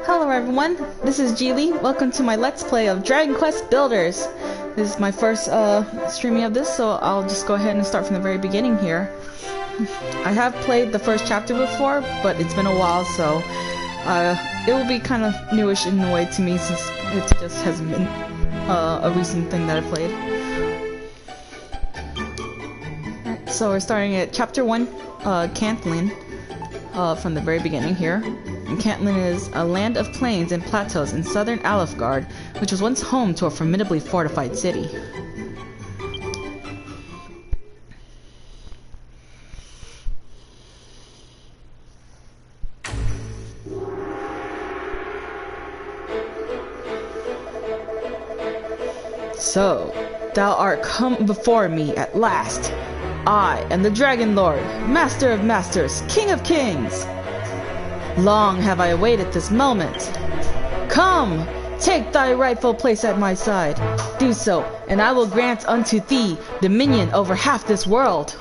Hello everyone, this is Geely. Welcome to my Let's Play of Dragon Quest Builders. This is my first streaming of this, so I'll just go ahead and start from the very beginning here. I have played the first chapter before, but it's been a while, so it will be kind of newish in a way to me since it just hasn't been a recent thing that I played. Alright, so we're starting at Chapter 1, Cantlin, from the very beginning here. And Cantlin is a land of plains and plateaus in southern Alefgard, which was once home to a formidably fortified city. So, thou art come before me at last. I am the Dragon Lord, Master of Masters, King of Kings. Long have I awaited this moment. Come, take thy rightful place at my side. Do so, and I will grant unto thee dominion over half this world.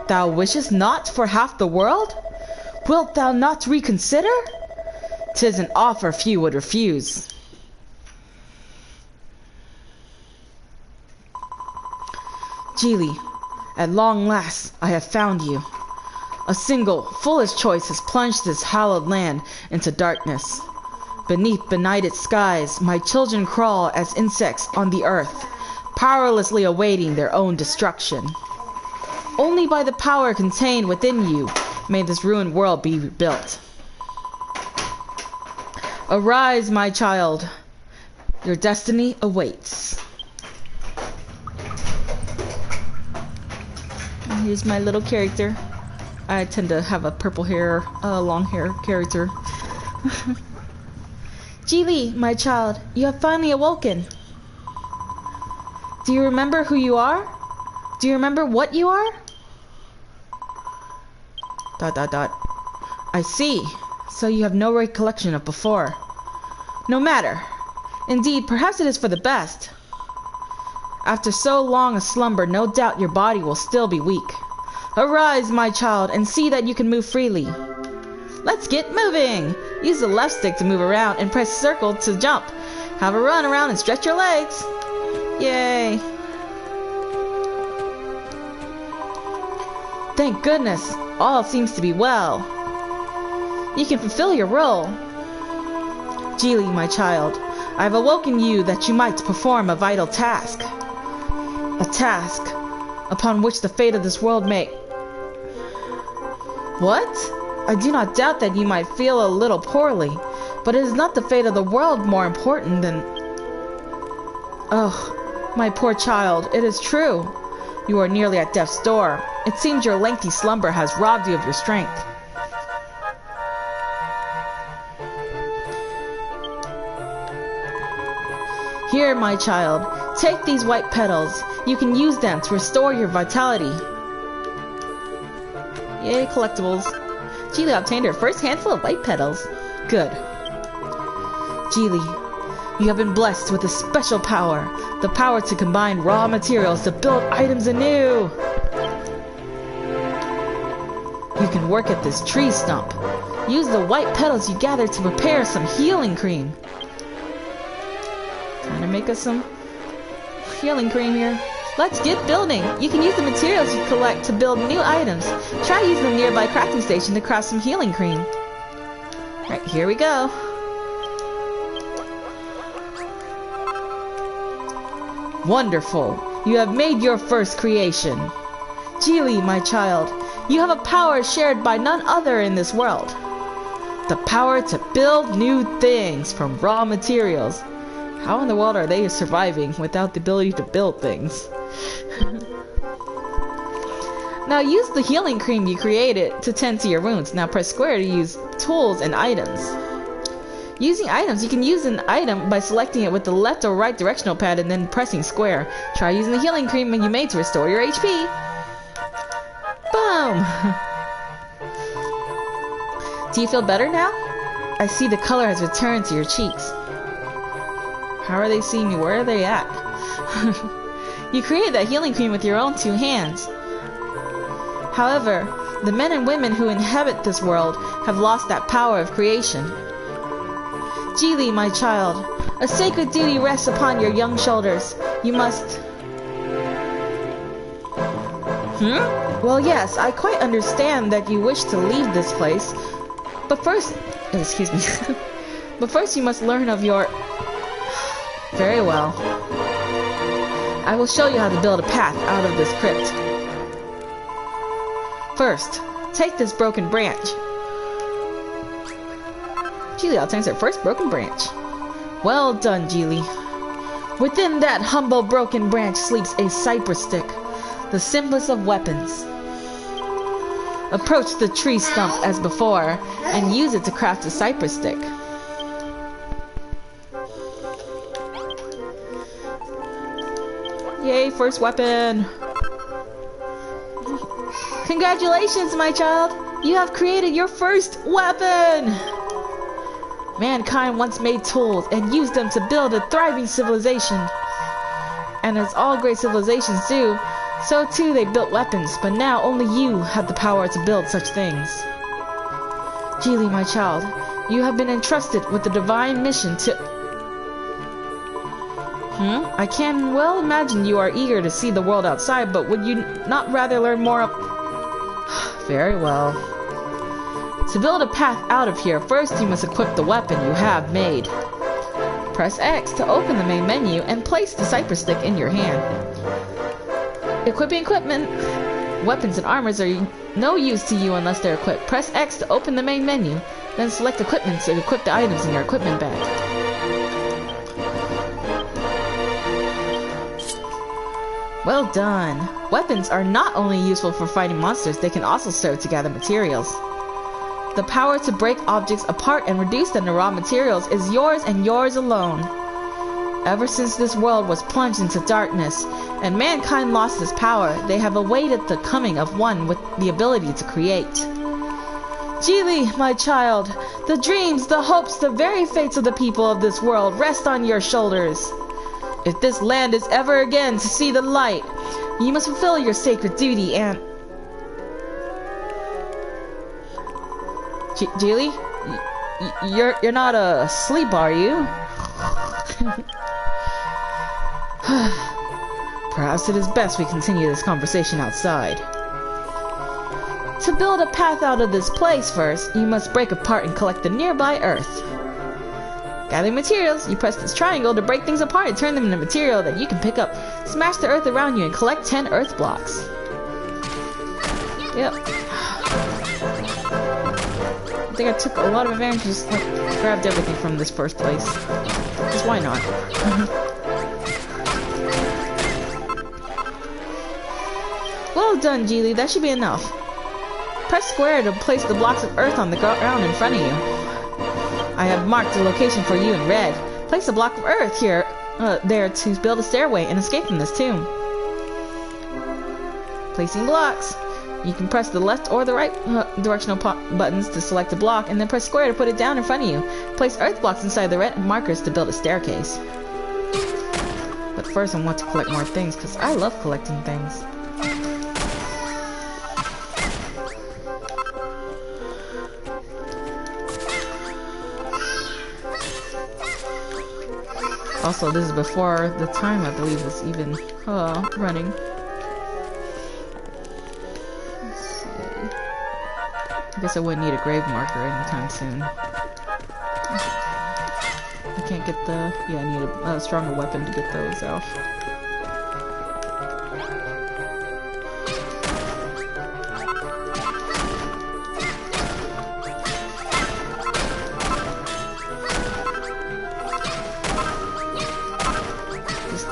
Thou wishest not for half the world? Wilt thou not reconsider? 'Tis an offer few would refuse. Geely, at long last I have found you. A single, foolish choice has plunged this hallowed land into darkness. Beneath benighted skies, my children crawl as insects on the earth, powerlessly awaiting their own destruction. Only by the power contained within you may this ruined world be rebuilt. Arise, my child. Your destiny awaits. And here's my little character. I tend to have a purple hair, long hair character. Geely, my child, you have finally awoken. Do you remember who you are? Do you remember what you are? ... I see. So you have no recollection of before. No matter. Indeed, perhaps it is for the best. After so long a slumber, no doubt your body will still be weak. Arise, my child, and see that you can move freely. Let's get moving! Use the left stick to move around and press circle to jump. Have a run around and stretch your legs. Yay! Thank goodness, all seems to be well. You can fulfill your role. Geely, my child, I have awoken you that you might perform a vital task. A task upon which the fate of this world may... What? I do not doubt that you might feel a little poorly, but it is not the fate of the world more important than... Oh, my poor child, it is true. You are nearly at death's door. It seems your lengthy slumber has robbed you of your strength. Here, my child, take these white petals. You can use them to restore your vitality. Yay, collectibles. Geely obtained her first handful of white petals. Good. Geely, you have been blessed with a special power. The power to combine raw materials to build items anew. You can work at this tree stump. Use the white petals you gathered to prepare some healing cream. Time to make us some healing cream here. Let's get building! You can use the materials you collect to build new items. Try using the nearby crafting station to craft some healing cream. Right, here we go. Wonderful! You have made your first creation. Geely, my child, you have a power shared by none other in this world. The power to build new things from raw materials. How in the world are they surviving without the ability to build things? Now use the healing cream you created to tend to your wounds. Now press square to use tools and items. Using items, you can use an item by selecting it with the left or right directional pad and then pressing square. Try using the healing cream you made to restore your HP. Boom! Do you feel better now? I see the color has returned to your cheeks. How are they seeing me? Where are they at? You created that healing cream with your own two hands. However, the men and women who inhabit this world have lost that power of creation. Geely, my child, a sacred duty rests upon your young shoulders. You must... Well, yes, I quite understand that you wish to leave this place. But first... excuse me. But first you must learn of your... Very well. I will show you how to build a path out of this crypt. First, take this broken branch. Geely obtains her first broken branch. Well done, Geely. Within that humble broken branch sleeps a cypress stick, the simplest of weapons. Approach the tree stump as before, and use it to craft a cypress stick. Yay, first weapon! Congratulations, my child! You have created your first weapon! Mankind once made tools and used them to build a thriving civilization. And as all great civilizations do, so too they built weapons, but now only you have the power to build such things. Geely, my child, you have been entrusted with the divine mission to... I can well imagine you are eager to see the world outside, but would you not rather learn more of... Very well. To build a path out of here, first you must equip the weapon you have made. Press X to open the main menu and place the cypress stick in your hand. Equipping equipment. Weapons and armors are no use to you unless they're equipped. Press X to open the main menu, then select equipment to equip the items in your equipment bag. Well done! Weapons are not only useful for fighting monsters, they can also serve to gather materials. The power to break objects apart and reduce them to raw materials is yours and yours alone. Ever since this world was plunged into darkness, and mankind lost its power, they have awaited the coming of one with the ability to create. Geely, my child, the dreams, the hopes, the very fates of the people of this world rest on your shoulders. If this land is ever again to see the light, you must fulfill your sacred duty and... Geely? You're not asleep, are you? Perhaps it is best we continue this conversation outside. To build a path out of this place first, you must break apart and collect the nearby earth. Gathering materials, you press this triangle to break things apart and turn them into material that you can pick up. Smash the earth around you and collect 10 earth blocks. Yep. I think I took a lot of advantages, like, grabbed everything from this first place. Because why not? Well done, Geely, that should be enough. Press square to place the blocks of earth on the ground in front of you. I have marked the location for you in red. Place a block of earth there to build a stairway and escape from this tomb. Placing blocks. You can press the left or the right directional buttons to select a block, and then press square to put it down in front of you. Place earth blocks inside the red markers to build a staircase. But first I want to collect more things, because I love collecting things. Also, this is before the time I believe is even running. Let's see. I guess I wouldn't need a grave marker anytime soon. I can't get the... Yeah, I need a stronger weapon to get those off.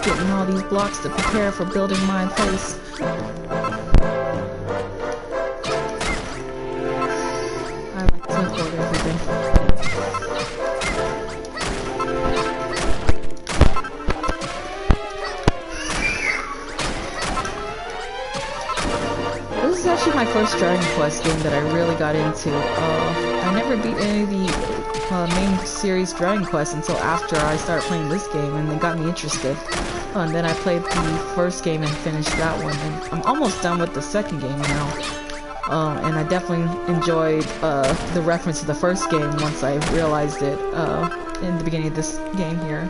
Getting all these blocks to prepare for building my place. I like to build everything. This is actually my first Dragon Quest game that I really got into. I never beat any of the main series Dragon Quest until after I started playing this game, and it got me interested. And then I played the first game and finished that one, and I'm almost done with the second game now. And I definitely enjoyed the reference to the first game once I realized it in the beginning of this game here.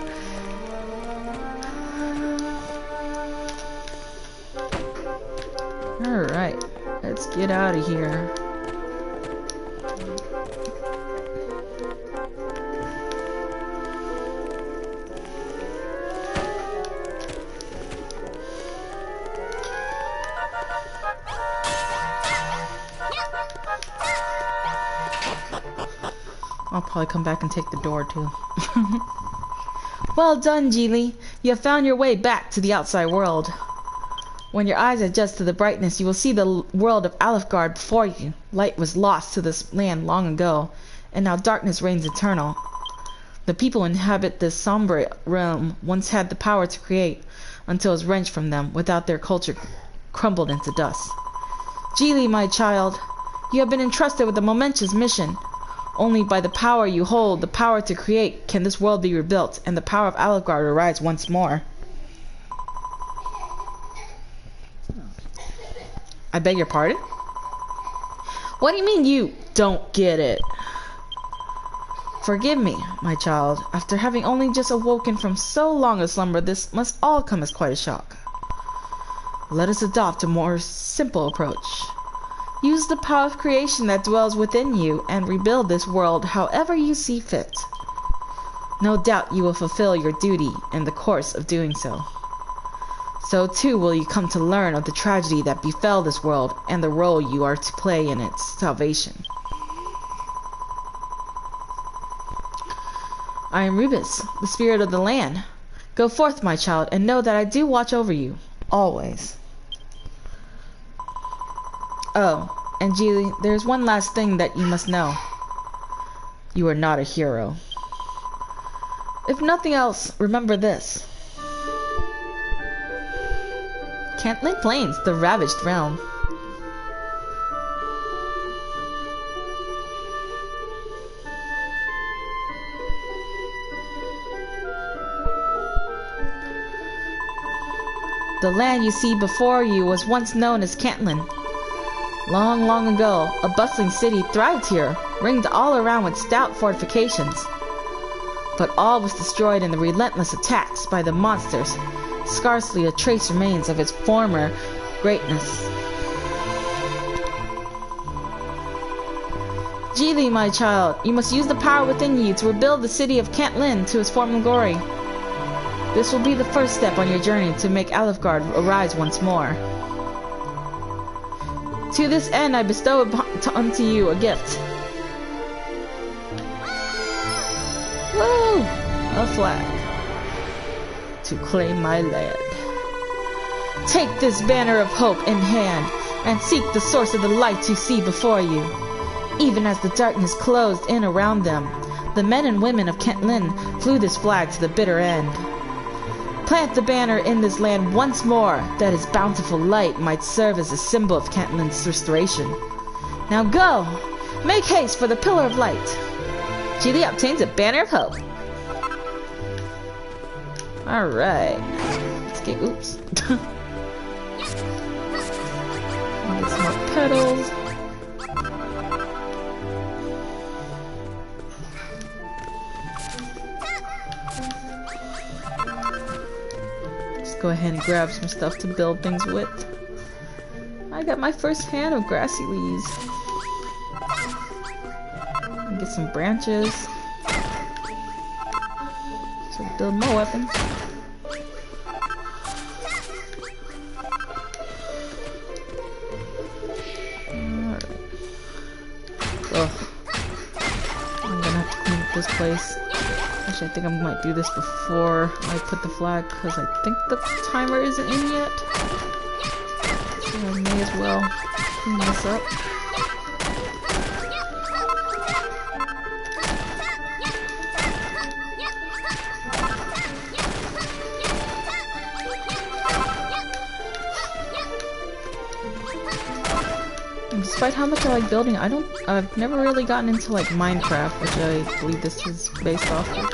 Alright, let's get out of here. I'll probably come back and take the door too. Well done, Geely. You have found your way back to the outside world. When your eyes adjust to the brightness, you will see the world of Alefgard before you. Light was lost to this land long ago, and now darkness reigns eternal. The people who inhabit this somber realm once had the power to create, until it was wrenched from them, without their culture crumbled into dust. Geely, my child, you have been entrusted with a momentous mission. Only by the power you hold, the power to create, can this world be rebuilt, and the power of Alefgard arise once more. I beg your pardon? What do you mean you don't get it? Forgive me, my child. After having only just awoken from so long a slumber, this must all come as quite a shock. Let us adopt a more simple approach. Use the power of creation that dwells within you and rebuild this world however you see fit. No doubt you will fulfill your duty in the course of doing so. So too will you come to learn of the tragedy that befell this world and the role you are to play in its salvation. I am Rubus, the spirit of the land. Go forth, my child, and know that I do watch over you, always. Oh, and Geely, there's one last thing that you must know. You are not a hero. If nothing else, remember this. Cantlin Plains, the ravaged realm. The land you see before you was once known as Cantlin. Long, long ago, a bustling city thrived here, ringed all around with stout fortifications. But all was destroyed in the relentless attacks by the monsters. Scarcely a trace remains of its former greatness. Geely, my child, you must use the power within you to rebuild the city of Cantlin to its former glory. This will be the first step on your journey to make Alefgard arise once more. To this end I bestow unto you a gift. Woo! A flag. To claim my land. Take this banner of hope in hand, and seek the source of the light you see before you. Even as the darkness closed in around them, the men and women of Cantlin flew this flag to the bitter end. Plant the banner in this land once more, that its bountiful light might serve as a symbol of Cantlin's restoration. Now go! Make haste for the Pillar of Light! Geely obtains a banner of hope. Alright. Let's get... oops. I'll get some more petals. Just go ahead and grab some stuff to build things with. I got my first hand of grassy leaves. Get some branches. So build more weapons. Alright. Ugh. I'm gonna have to clean up this place. Actually, I think I might do this before I put the flag, because I think the timer isn't in yet. So I may as well clean this up. Despite how much I like building, I've never really gotten into like Minecraft, which I believe this is based off of.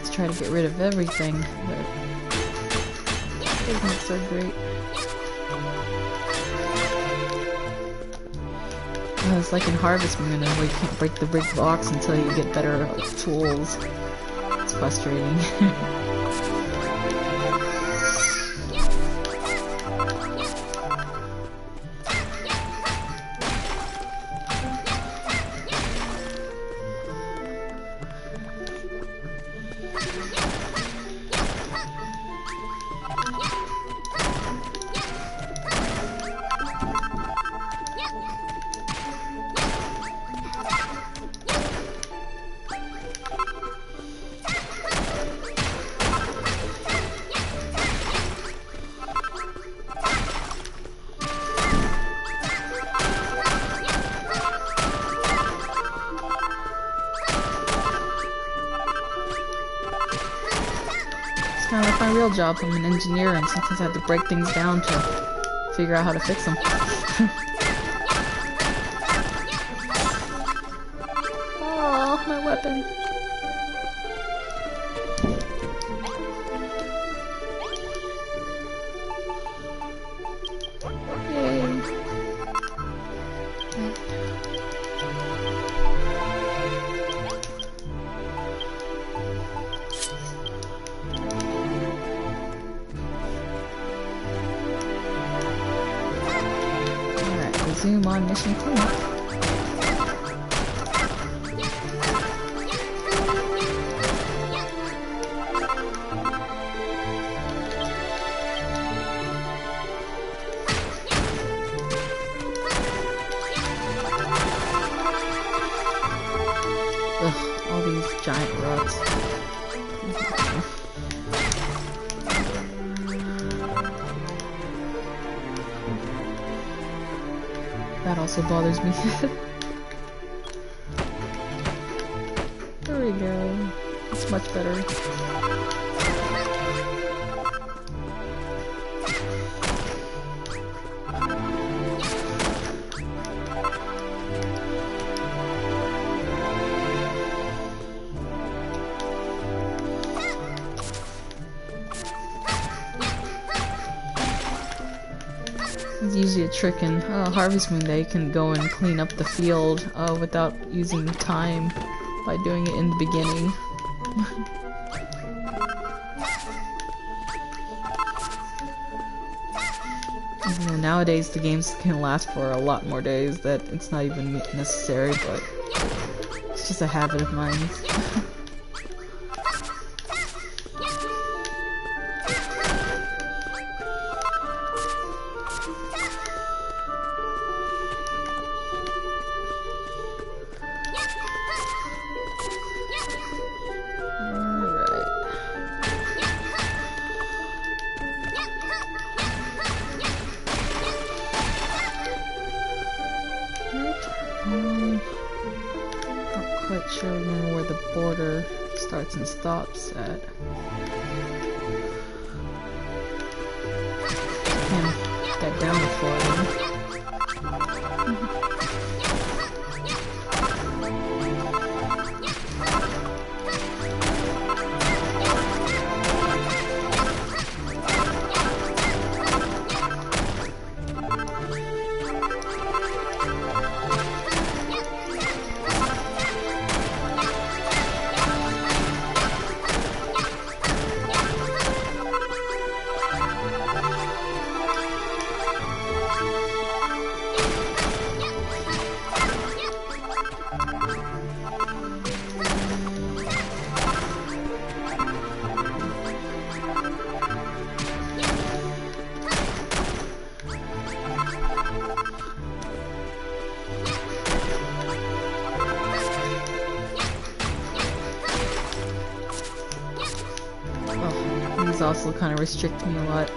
like to try to get rid of everything, but it doesn't look so great. It's like in Harvest Moon, where you can't break the big box until you get better tools. It's frustrating. Kind of like my real job. I'm an engineer, and sometimes I have to break things down to figure out how to fix them. Oh, my weapon. Yay. Zoom on mission cleanup. Ugh, all these giant ruts. That also bothers me. There we go. It's much better. It's usually a trick in Harvest Moon that you can go and clean up the field without using the time by doing it in the beginning. You know, nowadays the games can last for a lot more days that it's not even necessary, but it's just a habit of mine. Not quite sure where the border starts and stops at. Can't get down before then. These also kind of restrict me a lot.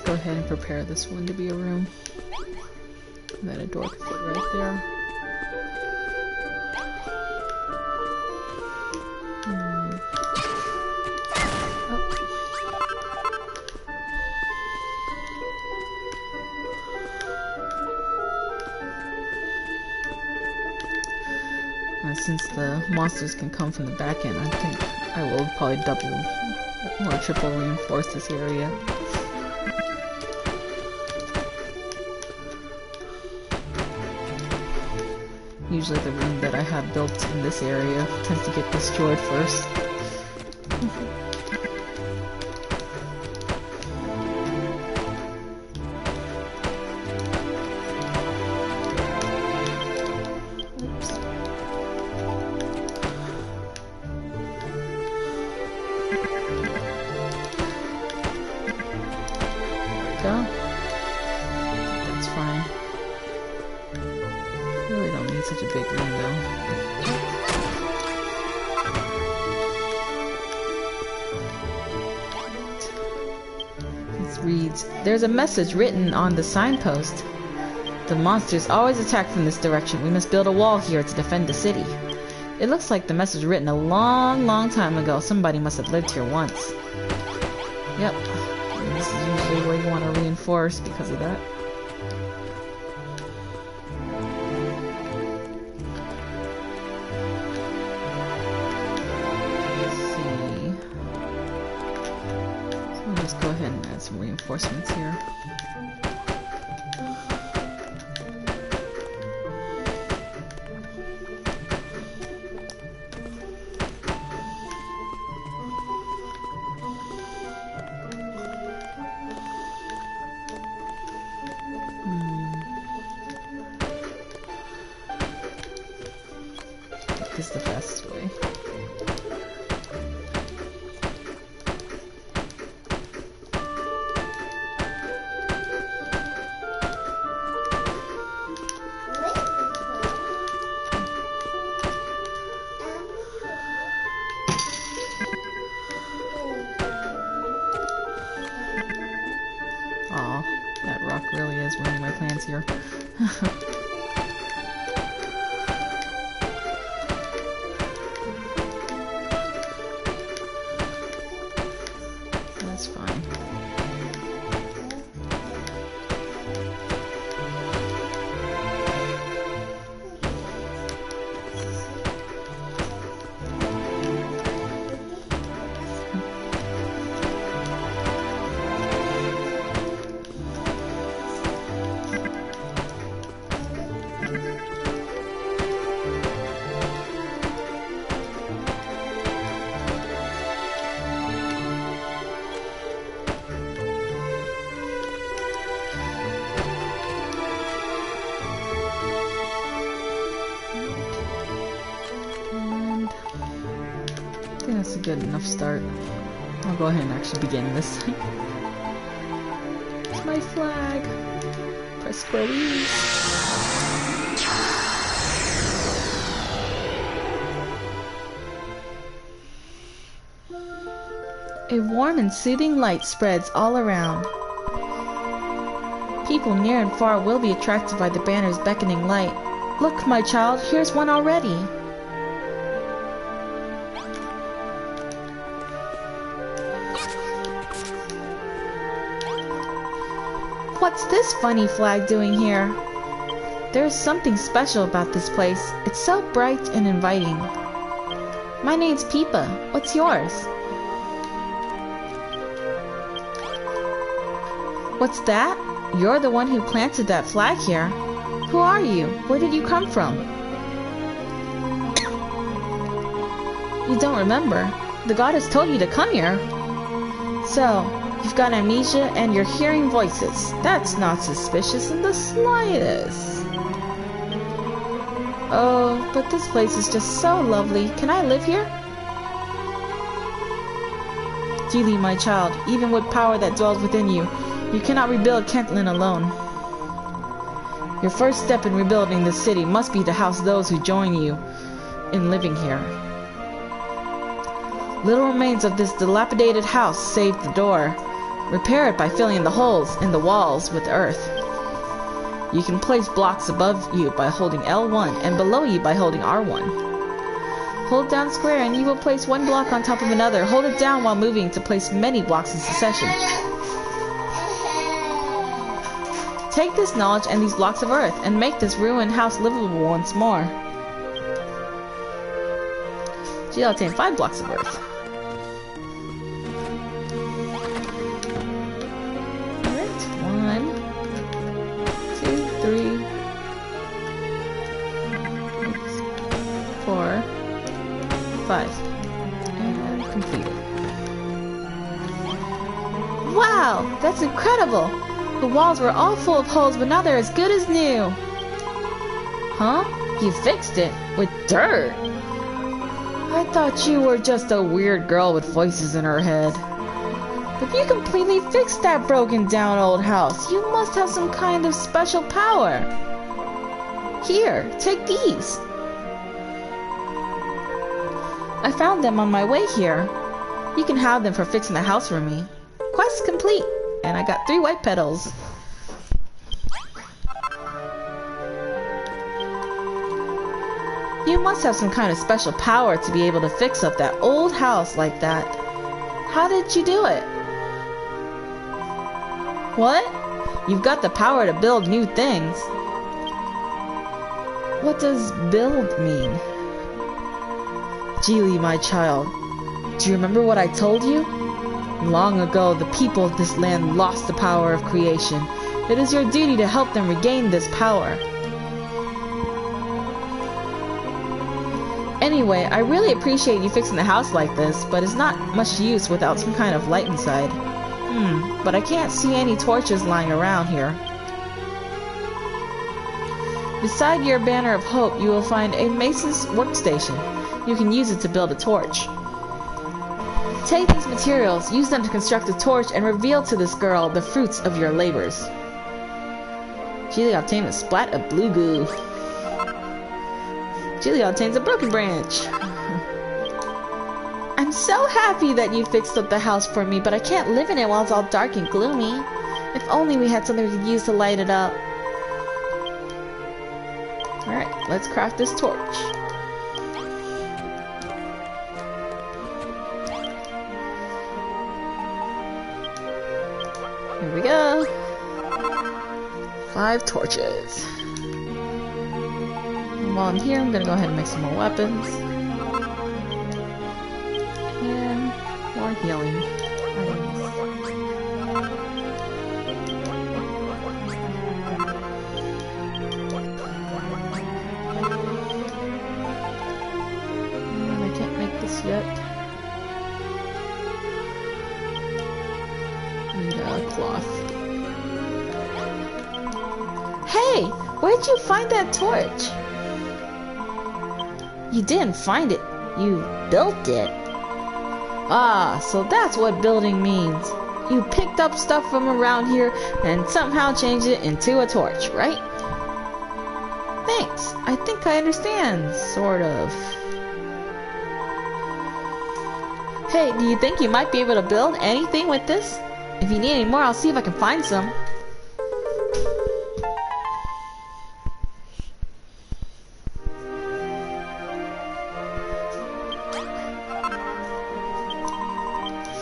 just go ahead and prepare this one to be a room. And then a door can fit right there. Since the monsters can come from the back end, I think I will probably double or triple reinforce this area. Usually the room that I have built in this area tends to get destroyed first. That's fine. Really don't need such a big room though. This reads, "There's a message written on the signpost. The monsters always attack from this direction. We must build a wall here to defend the city." It looks like the message was written a long time ago. Somebody must have lived here once. Yep. This is usually where you want to reinforce because of that. Let's see. So I'll just go ahead and add some reinforcements here. Is the best way. Aw, that rock really is ruining my plans here. That's fine. I think that's a good enough start. I'll go ahead and actually begin this. It's my flag. Press square. A warm and soothing light spreads all around. People near and far will be attracted by the banner's beckoning light. Look, my child, here's one already. What's this funny flag doing here? There's something special about this place. It's so bright and inviting. My name's Peepa. What's yours? What's that? You're the one who planted that flag here. Who are you? Where did you come from? You don't remember. The goddess told you to come here. So, you've got amnesia and you're hearing voices. That's not suspicious in the slightest. Oh, but this place is just so lovely. Can I live here? Geely, my child, even with power that dwells within you, you cannot rebuild Kentland alone. Your first step in rebuilding this city must be to house those who join you in living here. Little remains of this dilapidated house save the door. Repair it by filling the holes in the walls with earth. You can place blocks above you by holding L1 and below you by holding R1. Hold down square and you will place one block on top of another. Hold it down while moving to place many blocks in succession. Take this knowledge and these blocks of earth and make this ruined house livable once more. She'll obtain 5 blocks of earth. Alright, 1, 2, 3, 4, 5. And completed. Wow, that's incredible! The walls were all full of holes, but now they're as good as new. Huh? You fixed it? With dirt? I thought you were just a weird girl with voices in her head. But you completely fixed that broken down old house. You must have some kind of special power. Here, take these. I found them on my way here. You can have them for fixing the house for me. Quest complete. And I got 3 white petals. You must have some kind of special power to be able to fix up that old house like that. How did you do it? What? You've got the power to build new things. What does build mean? Geely, my child, do you remember what I told you? Long ago, the people of this land lost the power of creation. It is your duty to help them regain this power. Anyway, I really appreciate you fixing the house like this, but it's not much use without some kind of light inside. But I can't see any torches lying around here. Beside your banner of hope, you will find a mason's workstation. You can use it to build a torch. Take these materials, use them to construct a torch, and reveal to this girl the fruits of your labors. Geely obtained a splat of blue goo. Geely obtains a broken branch. I'm so happy that you fixed up the house for me, but I can't live in it while it's all dark and gloomy. If only we had something we could use to light it up. Alright, let's craft this torch. Here we go. 5 torches. And while I'm here, I'm gonna go ahead and make some more weapons. And more healing items. And I can't make this yet. Need a cloth. Hey! Where'd you find that torch? You didn't find it. You built it. Ah, so that's what building means. You picked up stuff from around here and somehow changed it into a torch, right? Thanks. I think I understand, sort of. Hey, do you think you might be able to build anything with this? If you need any more, I'll see if I can find some.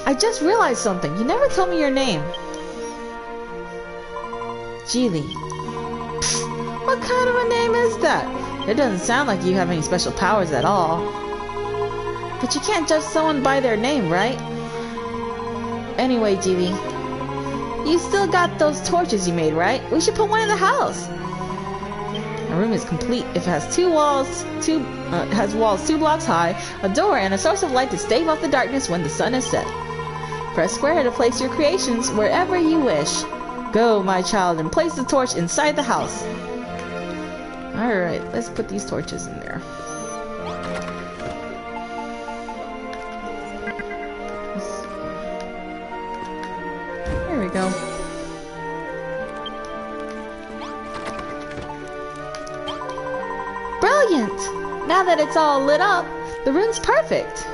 I just realized something. You never told me your name. Geely. Pfft, what kind of a name is that? It doesn't sound like you have any special powers at all. But you can't judge someone by their name, right? Anyway, Geely, you still got those torches you made, right? We should put one in the house. My room is complete if it has walls 2 blocks high, a door, and a source of light to stave off the darkness when the sun is set. Press square to place your creations wherever you wish. Go, my child, and place the torch inside the house. Alright, let's put these torches in there. There we go. Brilliant! Now that it's all lit up, the room's perfect.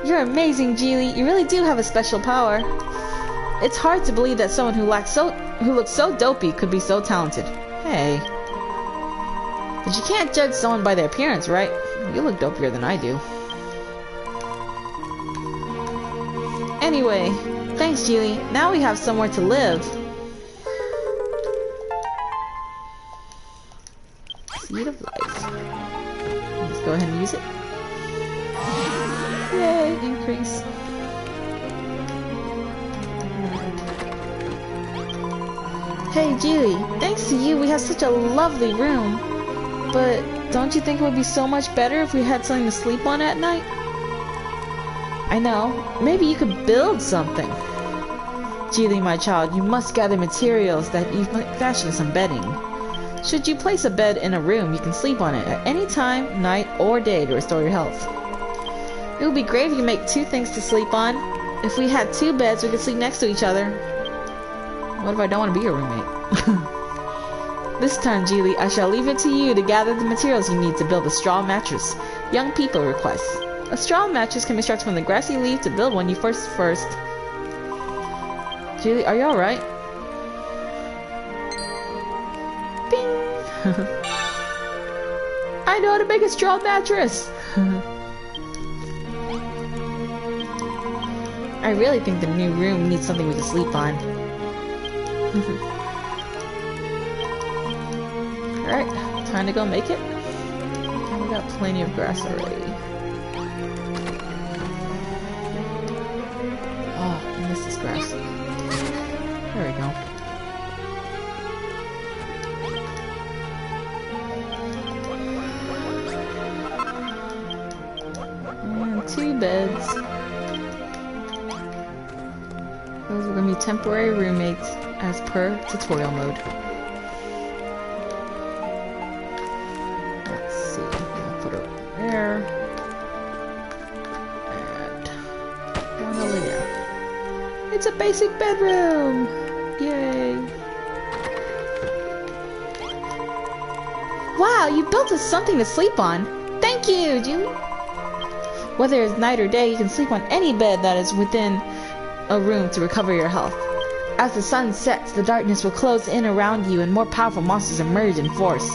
You're amazing, Geely. You really do have a special power. It's hard to believe that someone who looks so dopey could be so talented. Hey. But you can't judge someone by their appearance, right? You look dopier than I do. Anyway, thanks, Geely. Now we have somewhere to live. Seed of life. Let's go ahead and use it. Yay, increase. Hey, Geely, thanks to you, we have such a lovely room. But don't you think it would be so much better if we had something to sleep on at night? I know. Maybe you could build something. Geely, my child, you must gather materials that you fashion some bedding. Should you place a bed in a room, you can sleep on it at any time, night, or day to restore your health. It would be great if you make 2 things to sleep on. If we had 2 beds, we could sleep next to each other. What if I don't want to be your roommate? This time, Geely, I shall leave it to you to gather the materials you need to build a straw mattress young people request. A straw mattress can be structured from the grassy leaf. To build one, you first. Geely, are you alright? Bing! I know how to make a straw mattress! I really think the new room needs something we can sleep on. Alright, time to go make it. And we got plenty of grass already. Oh, I miss this grass. There we go. And 2 beds. Those are gonna be temporary roommates as per tutorial mode. Let's see, I'll put it over there. And one over there. It's a basic bedroom! Yay! Wow, you built us something to sleep on! Thank you, Geely! Whether it's night or day, you can sleep on any bed that is within a room to recover your health. As the sun sets, the darkness will close in around you and more powerful monsters emerge in force.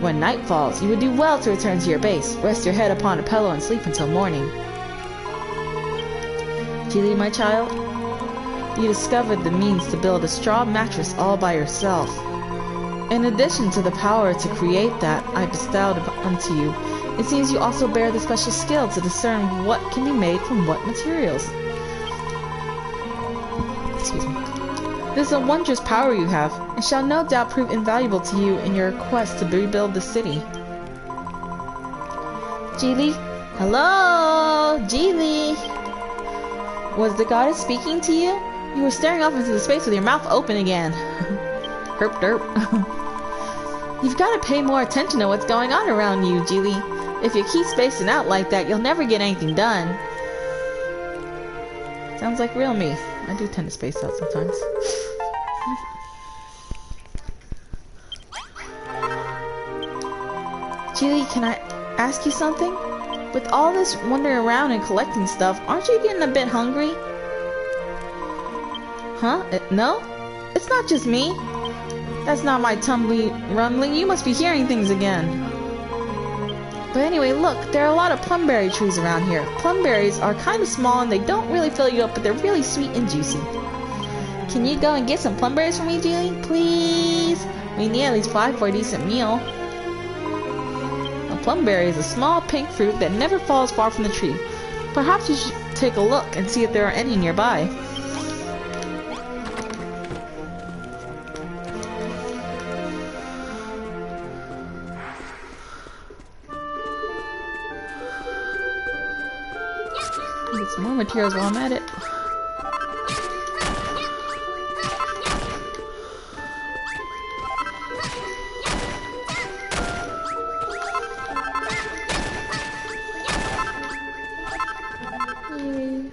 When night falls, you would do well to return to your base, rest your head upon a pillow and sleep until morning. Geely, my child, you discovered the means to build a straw mattress all by yourself. In addition to the power to create that I bestowed unto you, it seems you also bear the special skill to discern what can be made from what materials. Excuse me. This is a wondrous power you have, and shall no doubt prove invaluable to you in your quest to rebuild the city. Geely? Hello? Geely? Was the goddess speaking to you? You were staring off into the space with your mouth open again. Herp derp. You've got to pay more attention to what's going on around you, Geely. If you keep spacing out like that, you'll never get anything done. Sounds like real me. I do tend to space out sometimes. Geely, can I ask you something? With all this wandering around and collecting stuff, aren't you getting a bit hungry? Huh? No? It's not just me. That's not my tummy rumbling. You must be hearing things again. But anyway, look, there are a lot of plumberry trees around here. Plumberries are kind of small and they don't really fill you up, but they're really sweet and juicy. Can you go and get some plumberries for me, Geely? Please? We need at least 5 for a decent meal. A plumberry is a small pink fruit that never falls far from the tree. Perhaps you should take a look and see if there are any nearby. Get some more materials while I'm at it. Yay.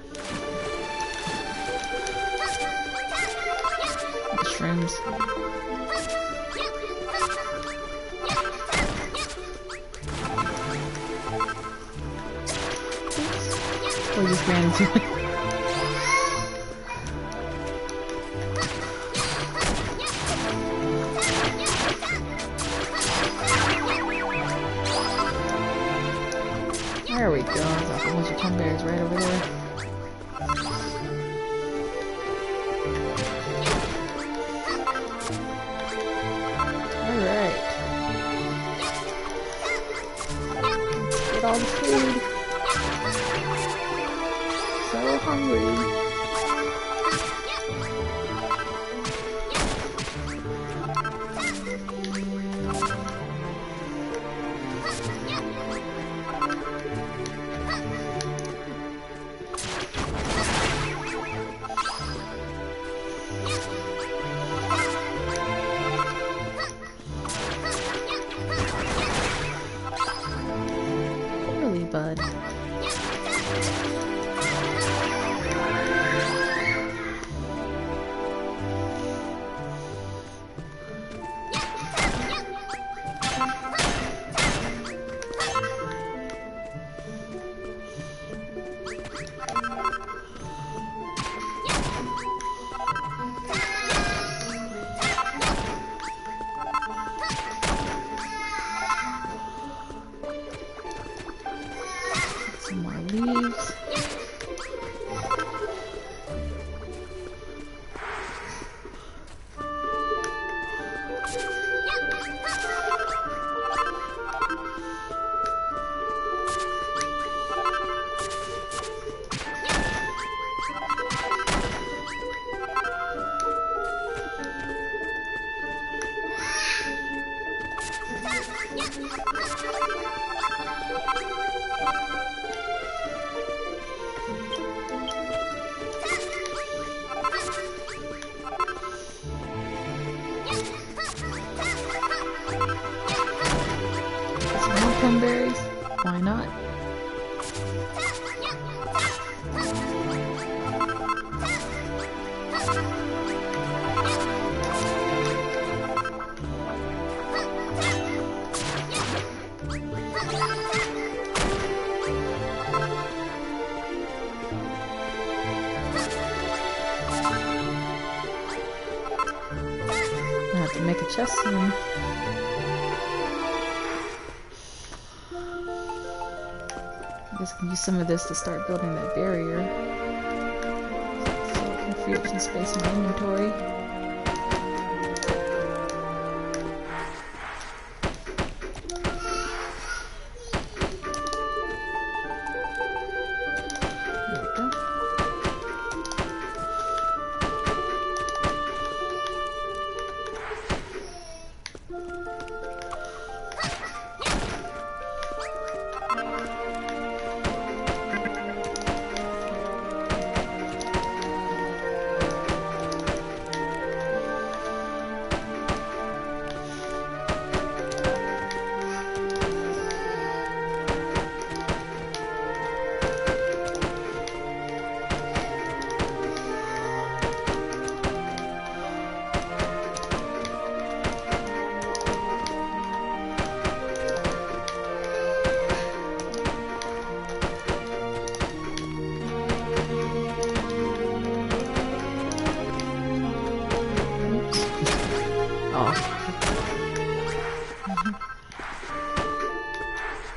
Mushrooms. Or just ran into it. There we go. There's a whole bunch of plum berries right over there. Alright. Let's get all the food. So hungry. Bud. Some more leaves. Berries? Why not? I have to make a chest soon. I guess I can use some of this to start building that barrier. So I can free up some space in my inventory.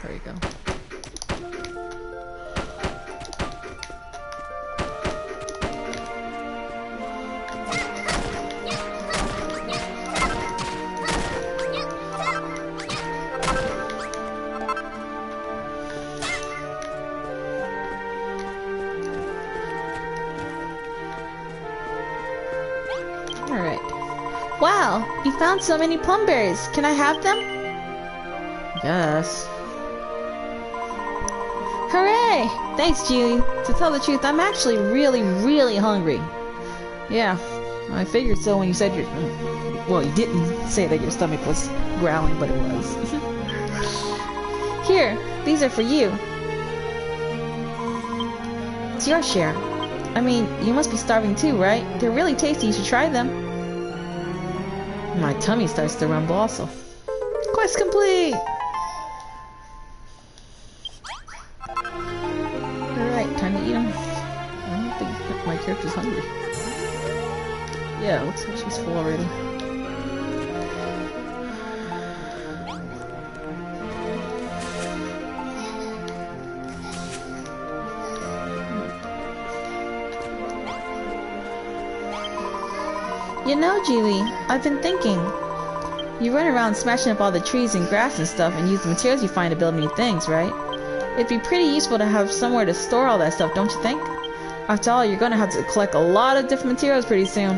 There we go. There you go. Alright. Wow, you found so many plum berries. Can I have them? Yes. Hooray! Thanks, Julie. To tell the truth, I'm actually really hungry. Yeah, I figured so when you said your... Well, you didn't say that your stomach was growling, but it was. Here, these are for you. It's your share. I mean, you must be starving too, right? They're really tasty, you should try them. My tummy starts to rumble also. Quest complete! Alright, time to eat them. I don't think my character's hungry. Yeah, it looks like she's full already. You know, Geely, I've been thinking. You run around smashing up all the trees and grass and stuff and use the materials you find to build new things, right? It'd be pretty useful to have somewhere to store all that stuff, don't you think? After all, you're gonna have to collect a lot of different materials pretty soon.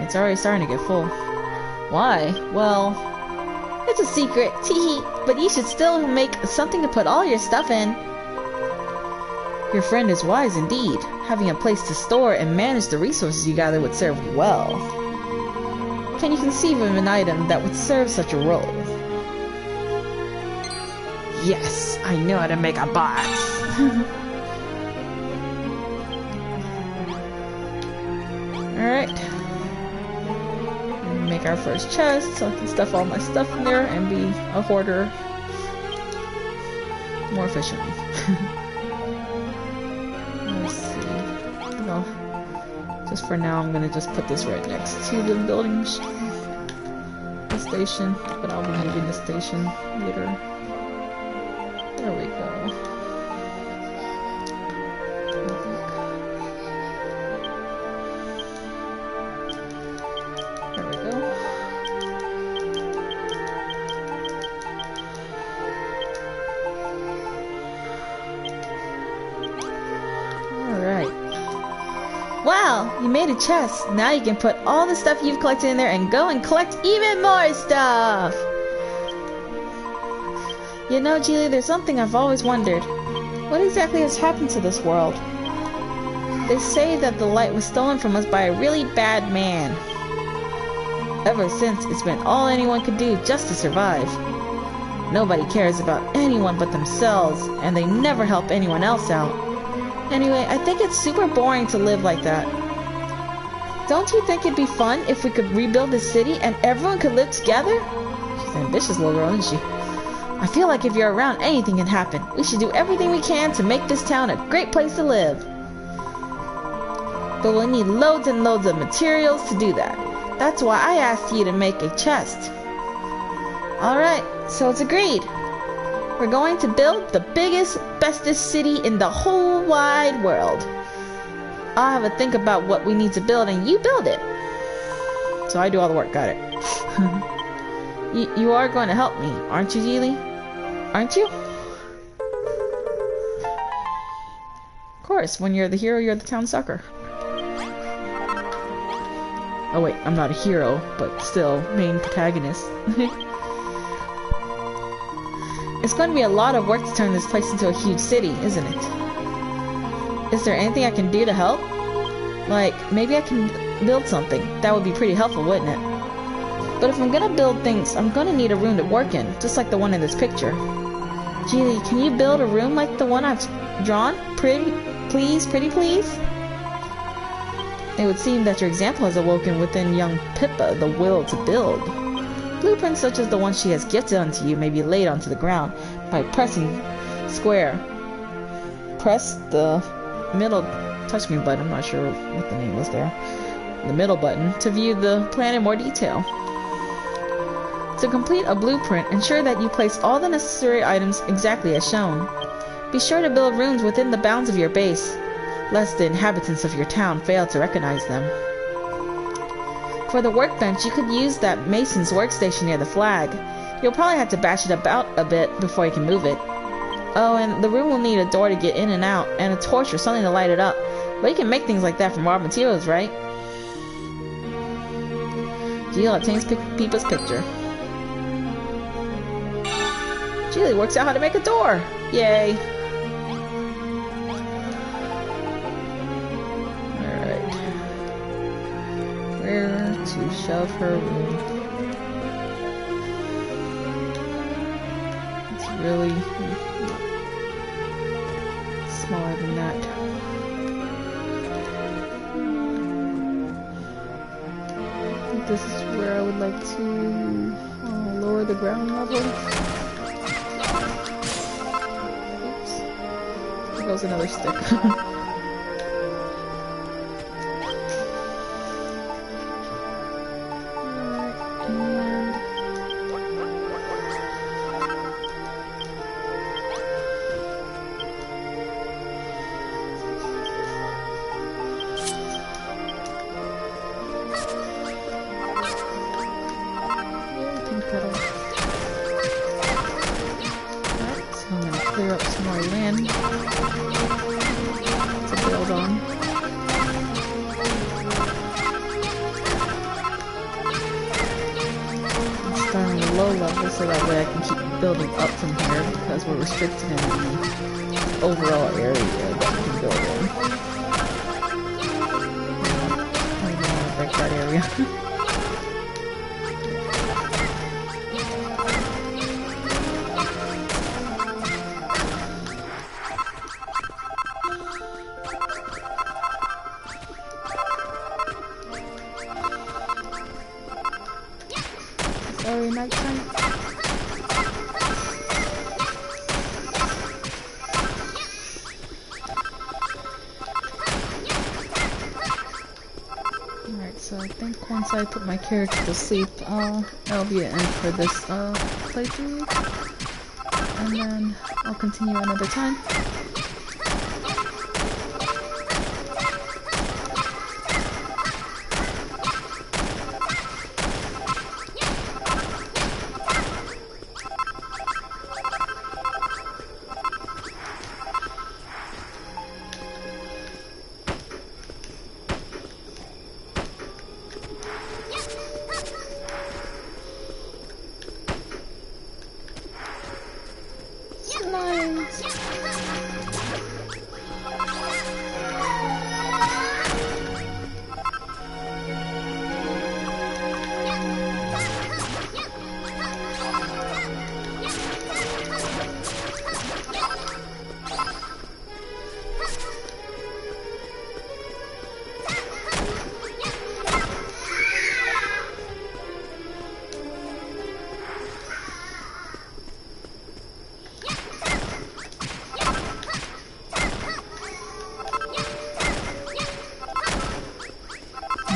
It's already starting to get full. Why? Well, it's a secret, teehee, but you should still make something to put all your stuff in. Your friend is wise indeed. Having a place to store and manage the resources you gather would serve you well. Can you conceive of an item that would serve such a role? Yes, I know how to make a box. Alright. Make our first chest so I can stuff all my stuff in there and be a hoarder more efficiently. Let's see. Well, just for now, I'm gonna just put this right next to the building the station, but I'll be moving the station later. There we go. There we go. Alright. Wow, you made a chest. Now you can put all the stuff you've collected in there and go and collect even more stuff! You know, Geely, there's something I've always wondered. What exactly has happened to this world? They say that the light was stolen from us by a really bad man. Ever since, it's been all anyone could do just to survive. Nobody cares about anyone but themselves, and they never help anyone else out. Anyway, I think it's super boring to live like that. Don't you think it'd be fun if we could rebuild the city and everyone could live together? She's an ambitious little girl, isn't she? I feel like if you're around, anything can happen. We should do everything we can to make this town a great place to live. But we'll need loads and loads of materials to do that. That's why I asked you to make a chest. Alright, so it's agreed. We're going to build the biggest, bestest city in the whole wide world. I'll have a think about what we need to build and you build it. So I do all the work, got it. You are going to help me, aren't you, Geely? Aren't you? Of course, when you're the hero, you're the town sucker. Oh wait, I'm not a hero, but still, main protagonist. It's going to be a lot of work to turn this place into a huge city, isn't it? Is there anything I can do to help? Like, maybe I can build something. That would be pretty helpful, wouldn't it? But if I'm gonna build things, I'm gonna need a room to work in, just like the one in this picture. Geely, can you build a room like the one I've drawn? Pretty please? It would seem that your example has awoken within young Pippa the will to build. Blueprints such as the one she has gifted unto you may be laid onto the ground by pressing square. Press the middle touchscreen button, I'm not sure what the name was there, the middle button, to view the plan in more detail. To complete a blueprint, ensure that you place all the necessary items exactly as shown. Be sure to build rooms within the bounds of your base, lest the inhabitants of your town fail to recognize them. For the workbench, you could use that mason's workstation near the flag. You'll probably have to bash it about a bit before you can move it. Oh, and the room will need a door to get in and out, and a torch or something to light it up. But you can make things like that from raw materials, right? Geely obtains Pippa's picture. Geely works out how to make a door! Yay! Alright. Where to shove her room? It's really smaller than that. I think this is where I would like to lower the ground level. Oops. There goes another stick. clear up some more land to build on. And start on the low level so that way I can keep building up from here because we're restricted in the overall area that we can build in. I don't want to break that area. Sorry, nighttime. Alright, so I think once I put my character to sleep, that'll be an end for this playthrough. And then I'll continue another time.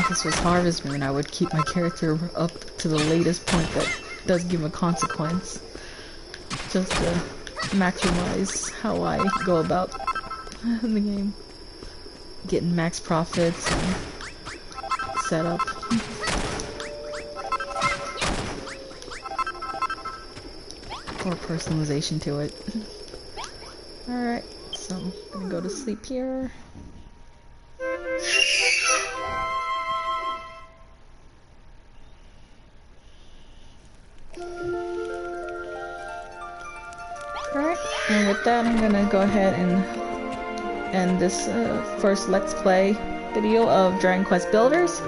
This was Harvest Moon, I would keep my character up to the latest point that does give a consequence, just to maximize how I go about the game, getting max profits and setup. Or personalization to it. Alright, so I'm gonna go to sleep here. Alright, and with that I'm gonna go ahead and end this first Let's Play video of Dragon Quest Builders.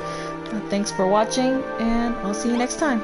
Thanks for watching, and I'll see you next time.